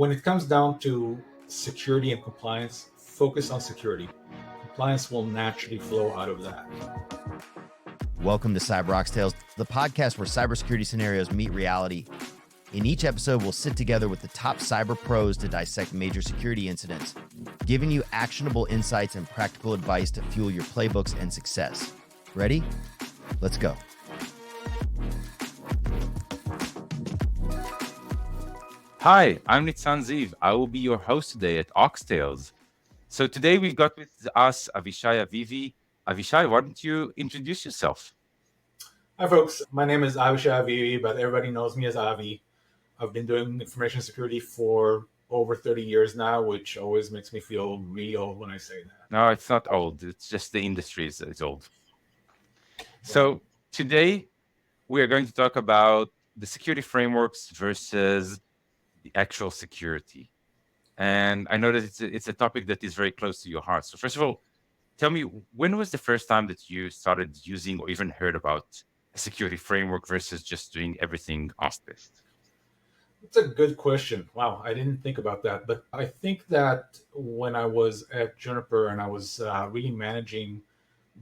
When it comes down to security and compliance, focus on security. Compliance will naturally flow out of that. Welcome to CyberOXtales, the podcast where cybersecurity scenarios meet reality. In each episode, we'll sit together with the top cyber pros to dissect major security incidents, giving you actionable insights and practical advice to fuel your playbooks and success. Ready? Let's go. Hi, I'm Neatsun Ziv. I will be your host today at Oxtales. So today we've got with us Avishai Avivi. Avishai, why don't you introduce yourself? Hi, folks. My name is Avishai Avivi, but everybody knows me as Avi. I've been doing information security for over 30 years now, which always makes me feel really old when I say that. No, it's not old. It's just the industry is old. So today we are going to talk about the security frameworks versus the actual security. And I know that it's a topic that is very close to your heart. So first of all, tell me, when was the first time that you started using or even heard about a security framework versus just doing everything OSPF? It's a good question. Wow, I didn't think about that. But I think that when I was at Juniper and I was really managing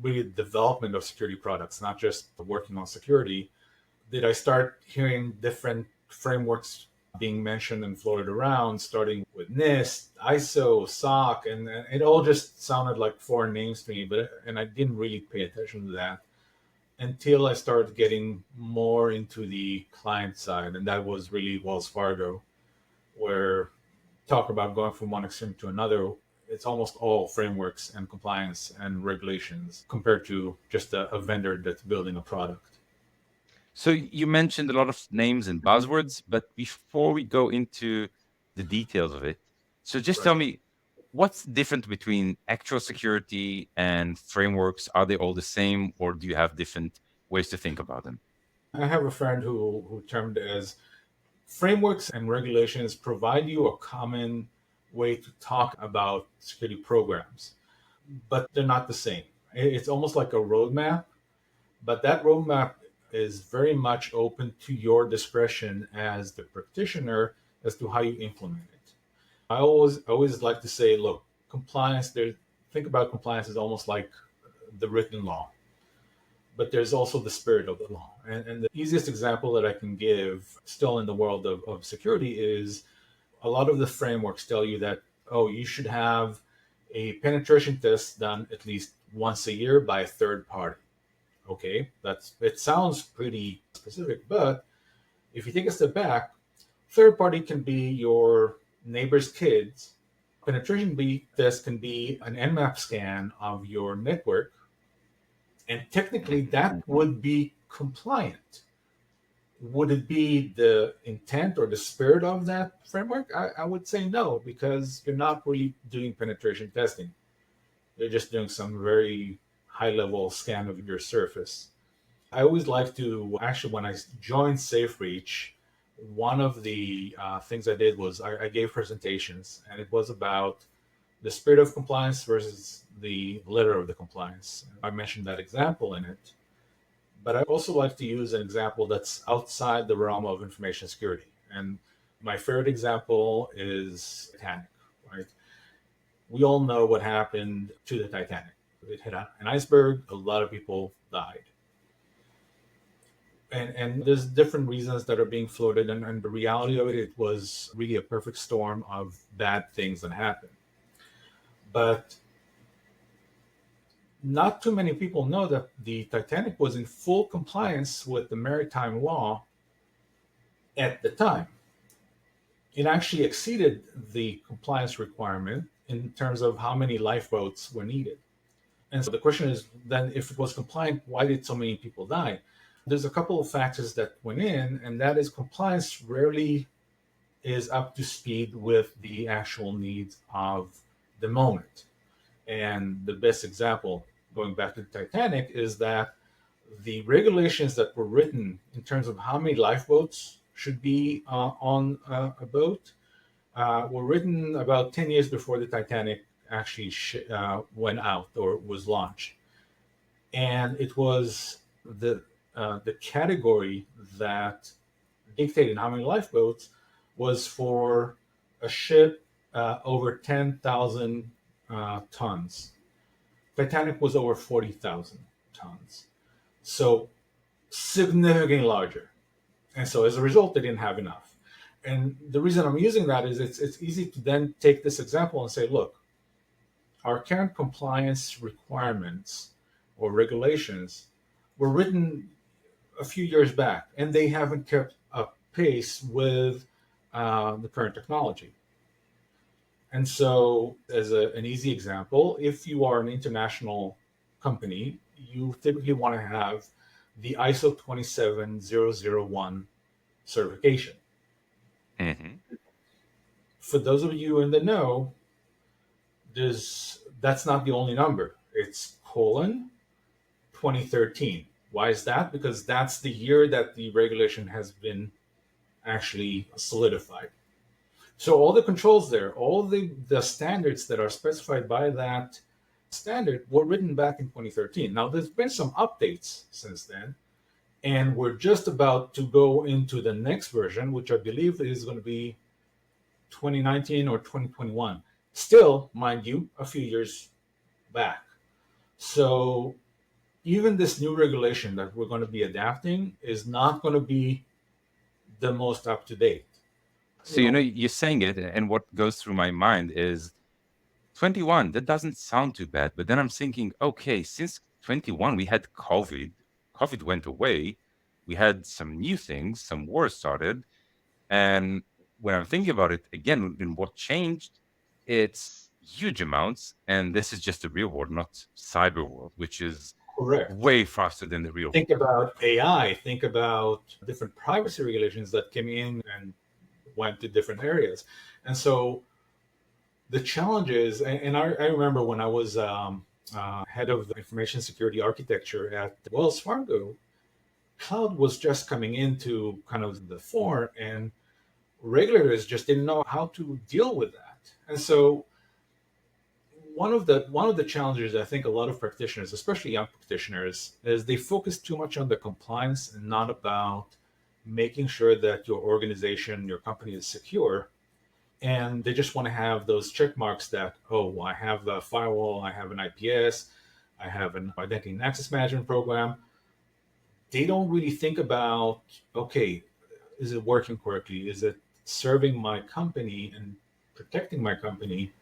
really the development of security products, not just working on security, did I start hearing different frameworks being mentioned and floated around, starting with NIST, ISO, SOC, and it all just sounded like foreign names to me, and I didn't really pay attention to that until I started getting more into the client side, and that was really Wells Fargo, where talk about going from one extreme to another. It's almost all frameworks and compliance and regulations compared to just a vendor that's building a product. So you mentioned a lot of names and buzzwords, but before we go into the details of it, so just tell me, what's different between actual security and frameworks? Are they all the same, or do you have different ways to think about them? I have a friend who termed it as frameworks and regulations provide you a common way to talk about security programs, but they're not the same. It's almost like a roadmap, but that roadmap is very much open to your discretion as the practitioner as to how you implement it. I always like to say, look, compliance, think about compliance as almost like the written law, but there's also the spirit of the law. And the easiest example that I can give still in the world of security is a lot of the frameworks tell you that, you should have a penetration test done at least once a year by a third party. Okay, it sounds pretty specific, but if you take a step back, third party can be your neighbor's kids. Penetration test can be an Nmap scan of your network, and technically that would be compliant. Would it be the intent or the spirit of that framework? I would say no, because you're not really doing penetration testing. You're just doing some very high-level scan of your surface. I always like to, actually, when I joined SafeBreach, one of the things I did was I gave presentations, and it was about the spirit of compliance versus the letter of the compliance. I mentioned that example in it, but I also like to use an example that's outside the realm of information security. And my favorite example is Titanic, right? We all know what happened to the Titanic. It hit an iceberg, a lot of people died. And there's different reasons that are being floated, and the reality of it was really a perfect storm of bad things that happened. But not too many people know that the Titanic was in full compliance with the maritime law at the time. It actually exceeded the compliance requirement in terms of how many lifeboats were needed. And so the question is then, if it was compliant, why did so many people die? There's a couple of factors that went in, and that is compliance rarely is up to speed with the actual needs of the moment. And the best example, going back to the Titanic, is that the regulations that were written in terms of how many lifeboats should be on a boat were written about 10 years before the Titanic actually went out or was launched. And it was the category that dictated how many lifeboats was for a ship over 10,000 tons. Titanic was over 40,000 tons. So significantly larger. And so as a result, they didn't have enough. And the reason I'm using that is it's easy to then take this example and say, look, our current compliance requirements or regulations were written a few years back, and they haven't kept up pace with the current technology. And so, as an easy example, if you are an international company, you typically want to have the ISO 27001 certification. Mm-hmm. For those of you in the know, that's not the only number. It's colon 2013. Why is that? Because that's the year that the regulation has been actually solidified. So all the controls there, all the standards that are specified by that standard were written back in 2013. Now, there's been some updates since then, and we're just about to go into the next version, which I believe is going to be 2019 or 2021. Still, mind you, a few years back. So even this new regulation that we're going to be adapting is not going to be the most up to date. So, you're saying it, and what goes through my mind is 21. That doesn't sound too bad. But then I'm thinking, okay, since 21, we had COVID. COVID went away. We had some new things, some wars started. And when I'm thinking about it, again, in what changed, it's huge amounts. And this is just the real world, not cyber world, which is Correct. Way faster than the real Think world. about AI, think about different privacy regulations that came in and went to different areas. And so the challenge is, and I remember when I was head of information security architecture at Wells Fargo, cloud was just coming into kind of the fore, and regulators just didn't know how to deal with that. And so one of the challenges I think a lot of practitioners, especially young practitioners, is they focus too much on the compliance and not about making sure that your organization, your company is secure. And they just want to have those check marks that, oh, I have a firewall, I have an IPS, I have an identity and access management program. They don't really think about, okay, is it working correctly? Is it serving my company and protecting my company?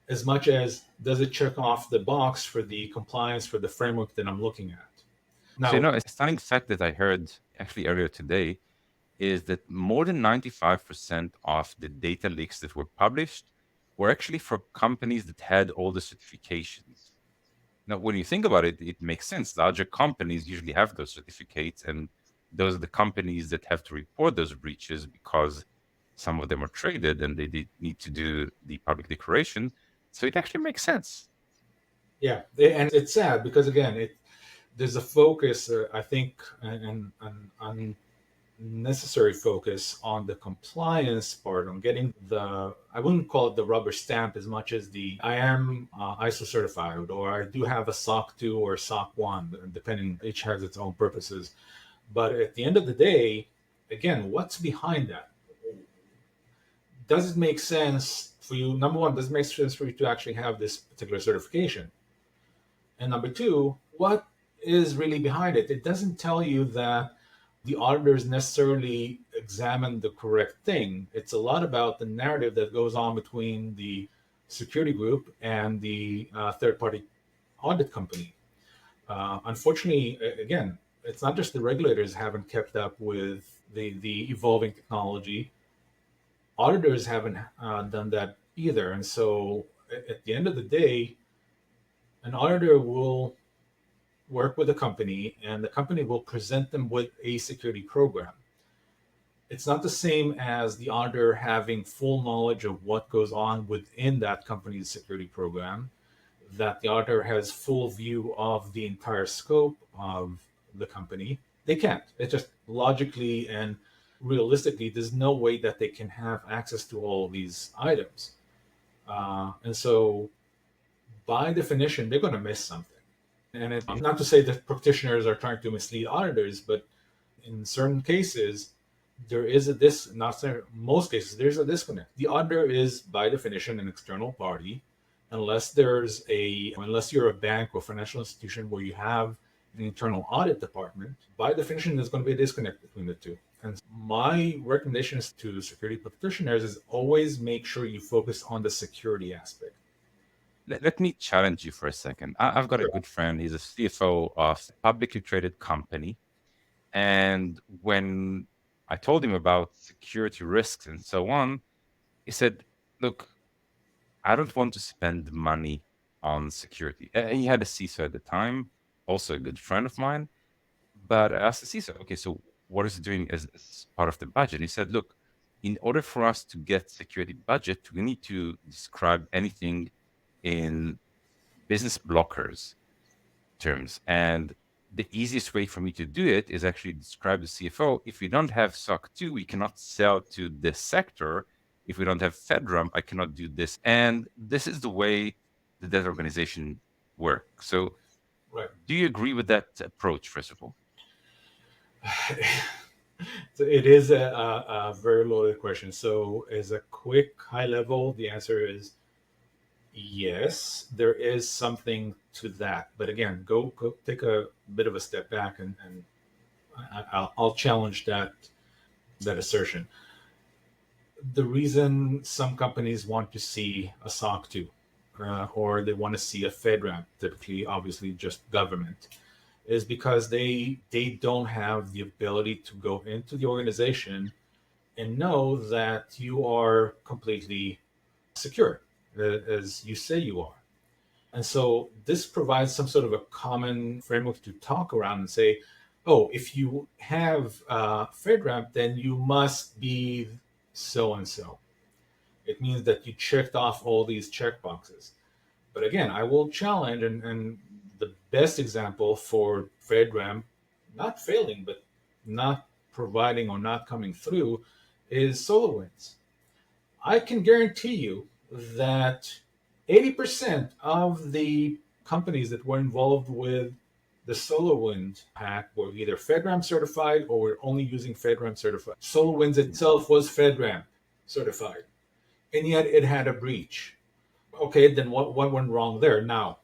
As much as does it check off the box for the compliance for the framework that I'm looking at. Now, So, a stunning fact that I heard actually earlier today is that more than 95% of the data leaks that were published were actually for companies that had all the certifications. Now, when you think about it, it makes sense. Larger companies usually have those certificates, and those are the companies that have to report those breaches because some of them are traded and they need to do the public declaration. So it actually makes sense. Yeah, and it's sad because again, there's a focus, I think, an unnecessary focus on the compliance part, on getting I wouldn't call it the rubber stamp as much as the I am ISO certified, or I do have a SOC 2 or SOC 1, depending, each has its own purposes. But at the end of the day, again, what's behind that? Does it make sense for you? Number one, does it make sense for you to actually have this particular certification? And number two, what is really behind it? It doesn't tell you that the auditors necessarily examine the correct thing. It's a lot about the narrative that goes on between the security group and the third-party audit company. Unfortunately, again, it's not just the regulators haven't kept up with the evolving technology. Auditors haven't done that either. And so at the end of the day, an auditor will work with a company and the company will present them with a security program. It's not the same as the auditor having full knowledge of what goes on within that company's security program, that the auditor has full view of the entire scope of the company. They can't. It's just logically and realistically, there's no way that they can have access to all of these items. And so by definition, they're going to miss something. And it's not to say that practitioners are trying to mislead auditors, but in certain cases, there is most cases, there's a disconnect. The auditor is by definition an external party, unless you're a bank or financial institution where you have an internal audit department. By definition, there's going to be a disconnect between the two. And my recommendations to security practitioners is always make sure you focus on the security aspect. Let me challenge you for a second. I've got a good friend. He's a CFO of a publicly traded company. And when I told him about security risks and so on, he said, look, I don't want to spend money on security. He had a CISO at the time, also a good friend of mine. But I asked the CISO, okay, so what is it doing as part of the budget? He said, look, in order for us to get security budget, we need to describe anything in business blockers terms. And the easiest way for me to do it is actually describe the CFO. If we don't have SOC 2, we cannot sell to this sector. If we don't have FedRAMP, I cannot do this. And this is the way that organization works. So do you agree with that approach, first of all? It is a very loaded question. So as a quick high level, the answer is yes, there is something to that. But again, go take a bit of a step back and I'll challenge that assertion. The reason some companies want to see a SOC 2 or they want to see a FedRAMP, typically, obviously, just government, is because they don't have the ability to go into the organization and know that you are completely secure, as you say you are. And so this provides some sort of a common framework to talk around and say, oh, if you have FedRAMP, then you must be so-and-so. It means that you checked off all these checkboxes. But again, I will challenge, and the best example for FedRAMP not failing, but not providing or not coming through is SolarWinds. I can guarantee you that 80% of the companies that were involved with the SolarWinds hack were either FedRAMP certified or were only using FedRAMP certified. SolarWinds itself was FedRAMP certified, and yet it had a breach. Okay, then what went wrong there? Now,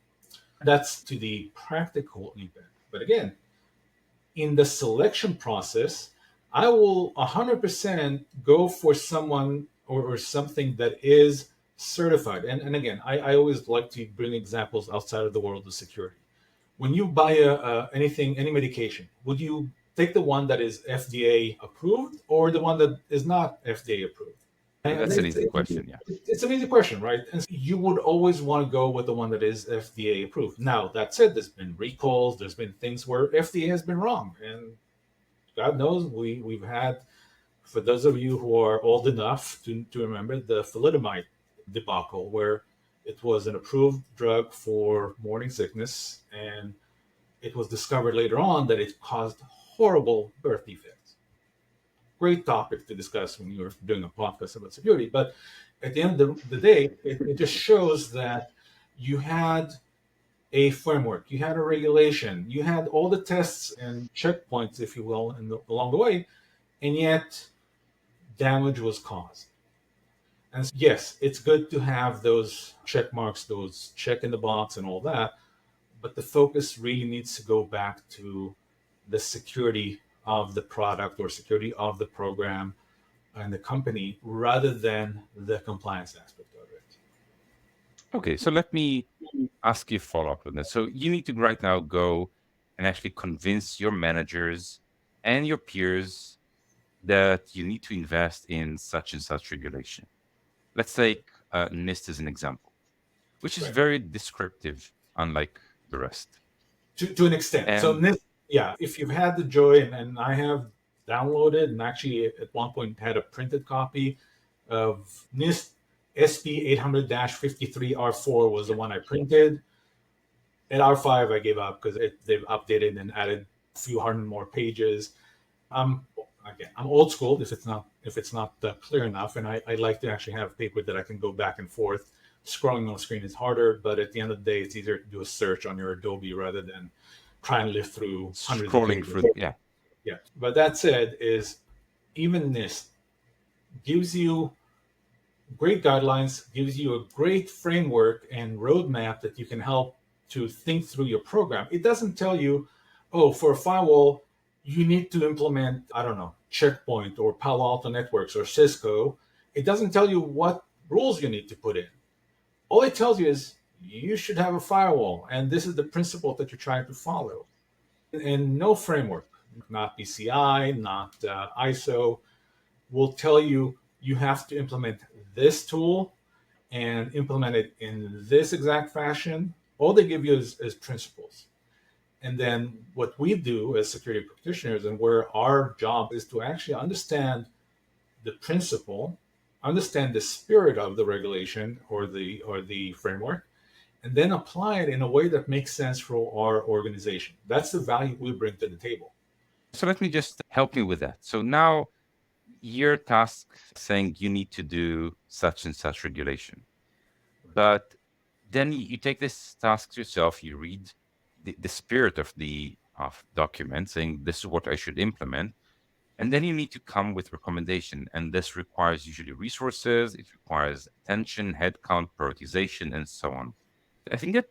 that's to the practical impact. But again, in the selection process, I will 100% go for someone or something that is certified. And again, I always like to bring examples outside of the world of security. When you buy any medication, would you take the one that is FDA approved or the one that is not FDA approved? That's an easy question, yeah. It's an easy question, right? And you would always want to go with the one that is FDA approved. Now, that said, there's been recalls, there's been things where FDA has been wrong. And God knows we've had, for those of you who are old enough to remember, the thalidomide debacle, where it was an approved drug for morning sickness, and it was discovered later on that it caused horrible birth defects. Great topic to discuss when you're doing a podcast about security. But at the end of the day, it just shows that you had a framework, you had a regulation, you had all the tests and checkpoints, if you will, along the way, and yet damage was caused. And yes, it's good to have those check marks, those check in the box and all that, but the focus really needs to go back to the security of the product or security of the program and the company rather than the compliance aspect of it. Okay, so let me ask you a follow-up on this. So you need to right now go and actually convince your managers and your peers that you need to invest in such and such regulation. Let's take NIST as an example, which is very descriptive, unlike the rest. To an extent. So NIST, yeah, if you've had the joy, and I have downloaded and actually at one point had a printed copy of NIST SP 800-53 R4 was the one I printed. At R5, I gave up because they've updated and added a few hundred more pages. I'm old school if it's not clear enough, and I like to actually have paper that I can go back and forth. Scrolling on the screen is harder, but at the end of the day, it's easier to do a search on your Adobe rather than try and live through hundreds of pages. Yeah. But that said, is even NIST gives you great guidelines, gives you a great framework and roadmap that you can help to think through your program. It doesn't tell you, oh, for a firewall, you need to implement, I don't know, Checkpoint or Palo Alto Networks or Cisco. It doesn't tell you what rules you need to put in. All it tells you is you should have a firewall, and this is the principle that you're trying to follow. And no framework, not PCI, not ISO, will tell you you have to implement this tool and implement it in this exact fashion. All they give you is principles. And then what we do as security practitioners, and where our job is to actually understand the principle, understand the spirit of the regulation or the framework, and then apply it in a way that makes sense for our organization. That's the value we bring to the table. So let me just help me with that. So now your task saying you need to do such and such regulation. But then you take this task to yourself, you read the spirit of the document saying this is what I should implement. And then you need to come with recommendation. And this requires usually resources, it requires attention, headcount, prioritization, and so on. I think that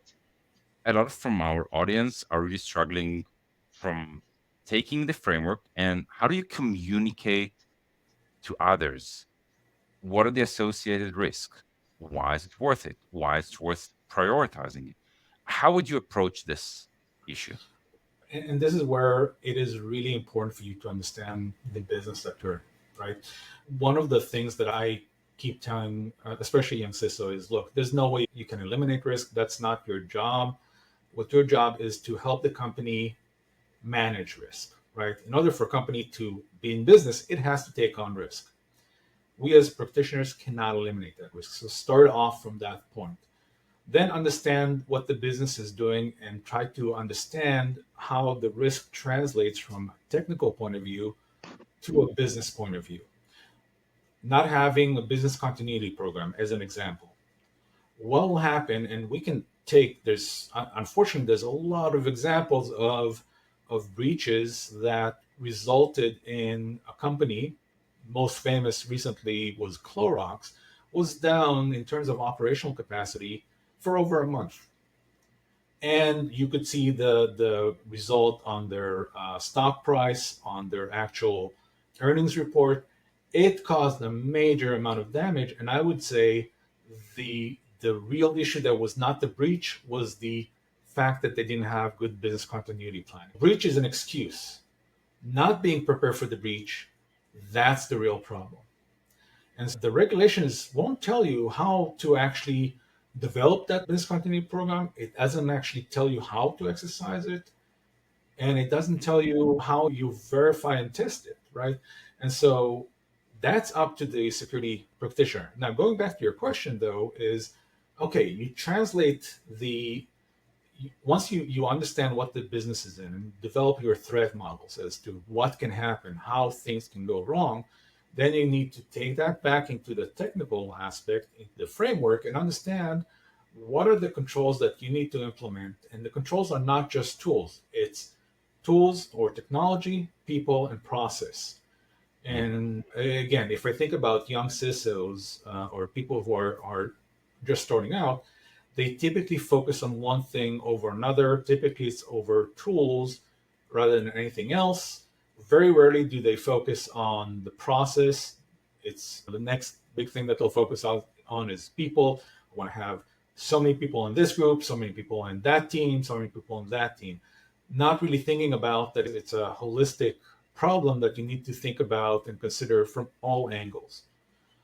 a lot from our audience are really struggling from taking the framework and how do you communicate to others? What are the associated risks? Why is it worth it? Why is it worth prioritizing it? How would you approach this issue? And this is where it is really important for you to understand the business that you're in, right? One of the things that I keep telling, especially young CISO, is look, there's no way you can eliminate risk. That's not your job. What your job is to help the company manage risk, right? In order for a company to be in business, it has to take on risk. We as practitioners cannot eliminate that risk. So start off from that point. Then understand what the business is doing and try to understand how the risk translates from a technical point of view to a business point of view. Not having a business continuity program, as an example. What will happen, and we can take, unfortunately, there's a lot of examples of breaches that resulted in a company, most famous recently was Clorox, was down in terms of operational capacity for over a month. And you could see the result on their stock price, on their actual earnings report. It caused a major amount of damage. And I would say the real issue that was not the breach was the fact that they didn't have good business continuity planning. Breach is an excuse. Not being prepared for the breach, that's the real problem. And so the regulations won't tell you how to actually develop that business continuity program. It doesn't actually tell you how to exercise it. And it doesn't tell you how you verify and test it, right? And so that's up to the security practitioner. Now, going back to your question, though, is okay, you translate once you understand what the business is in and develop your threat models as to what can happen, how things can go wrong, then you need to take that back into the technical aspect, the framework, and understand what are the controls that you need to implement. And the controls are not just tools. It's tools or technology, people, and process. And again, if I think about young CISOs or people who are just starting out, they typically focus on one thing over another. Typically, it's over tools rather than anything else. Very rarely do they focus on the process. It's the next big thing that they'll focus on is people. I want to have so many people in this group, so many people in that team, so many people in that team. Not really thinking about that it's a holistic problem that you need to think about and consider from all angles.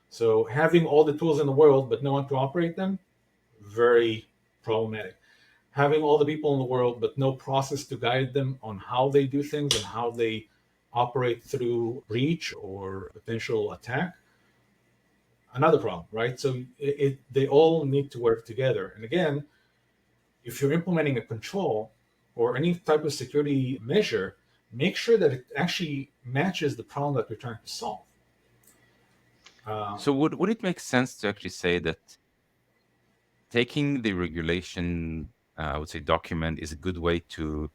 So having all the tools in the world but no one to operate them, very problematic. Having all the people in the world but no process to guide them on how they do things and how they operate through breach or potential attack, another problem, right? So they all need to work together. And again, if you're implementing a control or any type of security measure, make sure that it actually matches the problem that you're trying to solve. So would it make sense to actually say that taking the regulation, I would say, document is a good way to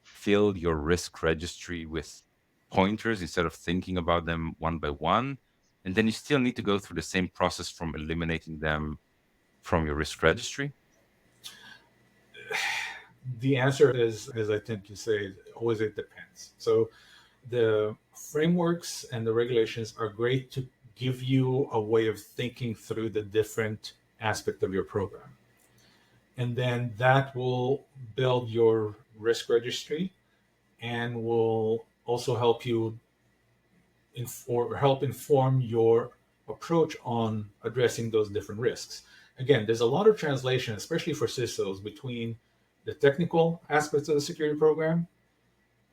fill your risk registry with pointers instead of thinking about them one by one. And then you still need to go through the same process from eliminating them from your risk registry. The answer is, as I tend to say, always it depends. So the frameworks and the regulations are great to give you a way of thinking through the different aspect of your program. And then that will build your risk registry and will also help you or help inform your approach on addressing those different risks. Again, there's a lot of translation, especially for CISOs, between the technical aspects of the security program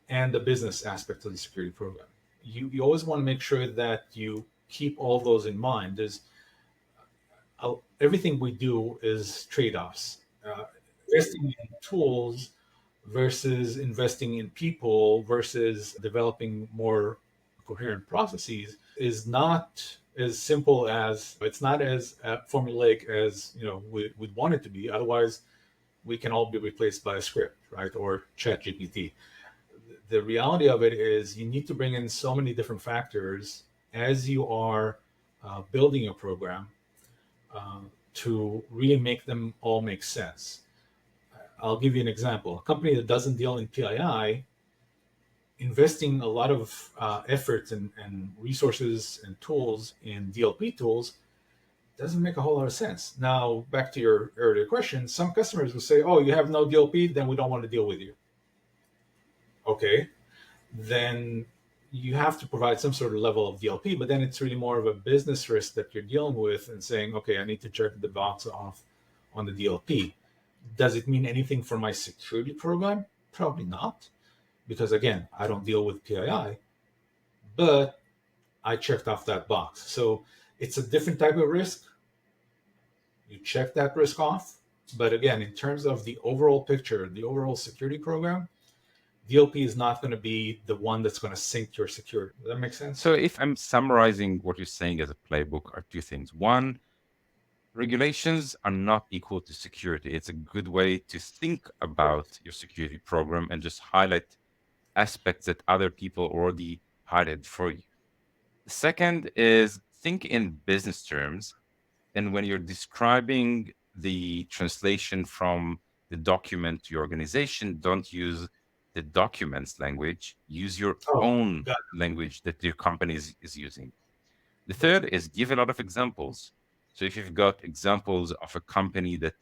and the business aspects of the security program. You always want to make sure that you keep all those in mind. There's everything we do is trade-offs. Investing in tools versus investing in people versus developing more coherent processes is not as simple as it's not as formulaic as we'd want it to be. Otherwise, we can all be replaced by a script, right, or Chat GPT. The reality of it is you need to bring in so many different factors as you are building a program to really make them all make sense. I'll give you an example. A company that doesn't deal in PII, investing a lot of effort and resources and tools in DLP tools doesn't make a whole lot of sense. Now, back to your earlier question, some customers will say, oh, you have no DLP, then we don't want to deal with you. Okay, then you have to provide some sort of level of DLP, but then it's really more of a business risk that you're dealing with and saying, okay, I need to check the box off on the DLP. Does it mean anything for my security program? Probably not, because again, I don't deal with PII, but I checked off that box. So it's a different type of risk. You check that risk off. But again, in terms of the overall picture, the overall security program, DLP is not going to be the one that's going to sink your security. Does that make sense? So if I'm summarizing what you're saying as a playbook, are two things. One, regulations are not equal to security. It's a good way to think about your security program and just highlight aspects that other people already highlighted for you. The second is think in business terms. And when you're describing the translation from the document to your organization, don't use the documents language, use your own language that your company is using. The third is give a lot of examples. So if you've got examples of a company that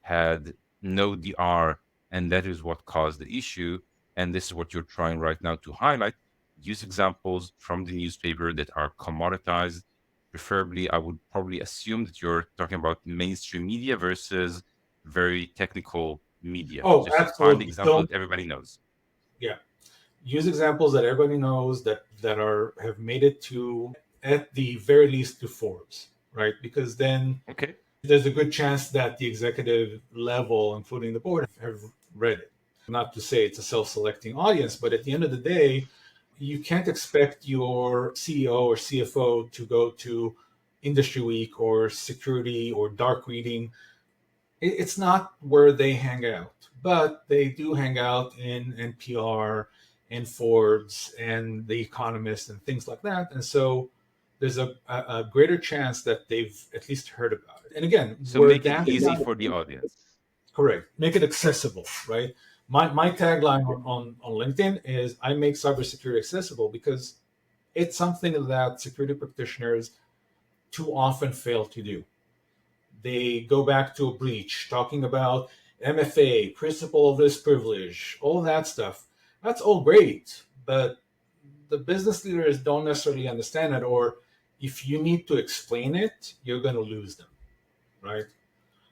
had no DR and that is what caused the issue, and this is what you're trying right now to highlight, use examples from the newspaper that are commoditized. Preferably, I would probably assume that you're talking about mainstream media versus very technical media. Oh, just absolutely. find the example that everybody knows. Yeah. Use examples that everybody knows that have made it to, at the very least, to Forbes, right? Because then there's a good chance that the executive level, including the board, have read it. Not to say it's a self-selecting audience, but at the end of the day, you can't expect your CEO or CFO to go to Industry Week or Security or Dark Reading. It's not where they hang out, but they do hang out in NPR and Forbes and The Economist and things like that. And so there's a greater chance that they've at least heard about it. And again, so make it easy for the audience. Correct. Make it accessible, right? My tagline on LinkedIn is I make cybersecurity accessible because it's something that security practitioners too often fail to do. They go back to a breach, talking about MFA, principle of least privilege, all that stuff. That's all great, but the business leaders don't necessarily understand it, or if you need to explain it, you're going to lose them, right?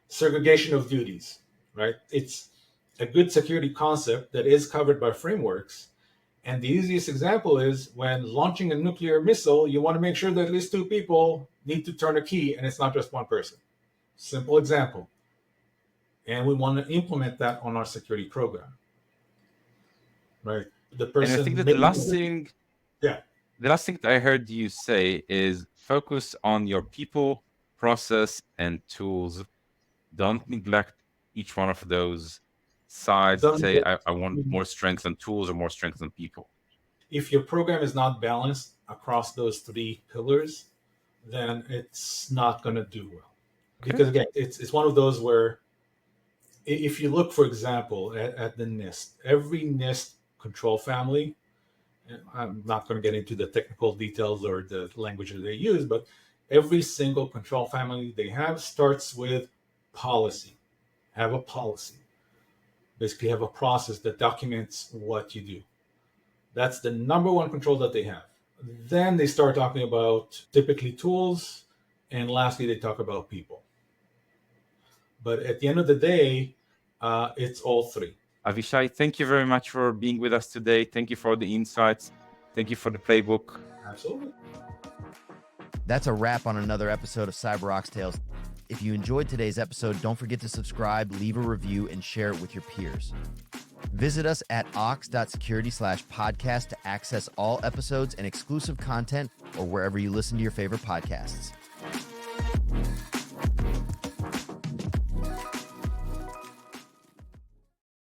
Segregation of duties, right? It's a good security concept that is covered by frameworks. And the easiest example is when launching a nuclear missile, you want to make sure that at least two people need to turn a key and it's not just one person. Simple example. And we want to implement that on our security program. Right. The person. And I think that the last thing that I heard you say is focus on your people, process, and tools. Don't neglect each one of those sides. Say, I want more strength on tools or more strength on people. If your program is not balanced across those three pillars, then it's not going to do well. Because again, it's one of those where if you look, for example, at the NIST, every NIST control family, I'm not going to get into the technical details or the language that they use, but every single control family they have starts with policy. Have a policy. Basically have a process that documents what you do. That's the number one control that they have. Then they start talking about typically tools, and lastly they talk about people. But at the end of the day, it's all three. Avishai, thank you very much for being with us today. Thank you for the insights. Thank you for the playbook. Absolutely. That's a wrap on another episode of CyberOXtales. If you enjoyed today's episode, don't forget to subscribe, leave a review, and share it with your peers. Visit us at ox.security/podcast to access all episodes and exclusive content or wherever you listen to your favorite podcasts.